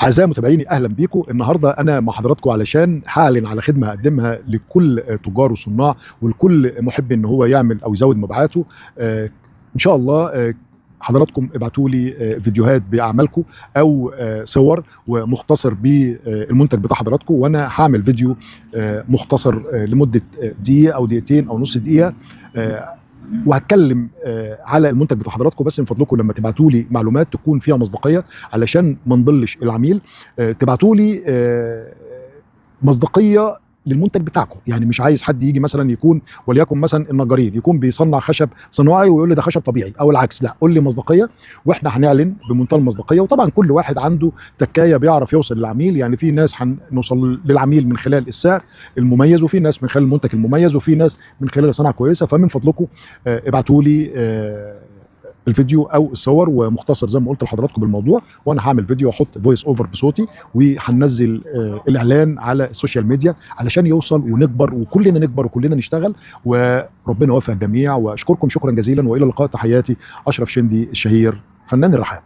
أعزائي متابعيني أهلا بيكم. النهارده أنا مع حضراتكم علشان هاعلن على خدمة هقدمها لكل تجار وصناع ولكل محب إن هو يعمل أو يزود مبيعاته. إن شاء الله حضراتكم ابعتوا لي فيديوهات بأعمالكم أو صور ومختصر بالمنتج بتاع حضراتكم، وأنا هعمل فيديو مختصر لمدة دقيقة أو دقيقتين أو نص دقيقة، وهتكلم على المنتج بتاع حضراتكم. بس من فضلكم لما تبعتوا لي معلومات تكون فيها مصداقيه علشان ما نضلش العميل. تبعتوا لي مصداقيه للمنتج بتاعكم، يعني مش عايز حد يجي مثلا يكون وليكن مثلا النجارين يكون بيصنع خشب صناعي ويقول لي ده خشب طبيعي او العكس، لا قول لي مصداقيه واحنا هنعلن بمنتهى المصداقيه. وطبعا كل واحد عنده تكايه بيعرف يوصل للعميل، يعني في ناس هنوصل للعميل من خلال السعر المميز، وفي ناس من خلال المنتج المميز، وفي ناس من خلال صناعه كويسه. فمن فضلكم ابعتوا لي الفيديو او الصور ومختصر زي ما قلت لحضراتكم بالموضوع، وانا هعمل فيديو واحط فويس اوفر بصوتي، وهننزل الاعلان على السوشيال ميديا علشان يوصل ونكبر وكلنا نكبر وكلنا نشتغل، وربنا يوفق الجميع. واشكركم شكرا جزيلا، والى اللقاء. تحياتي اشرف شندي الشهير فنان الرحاب.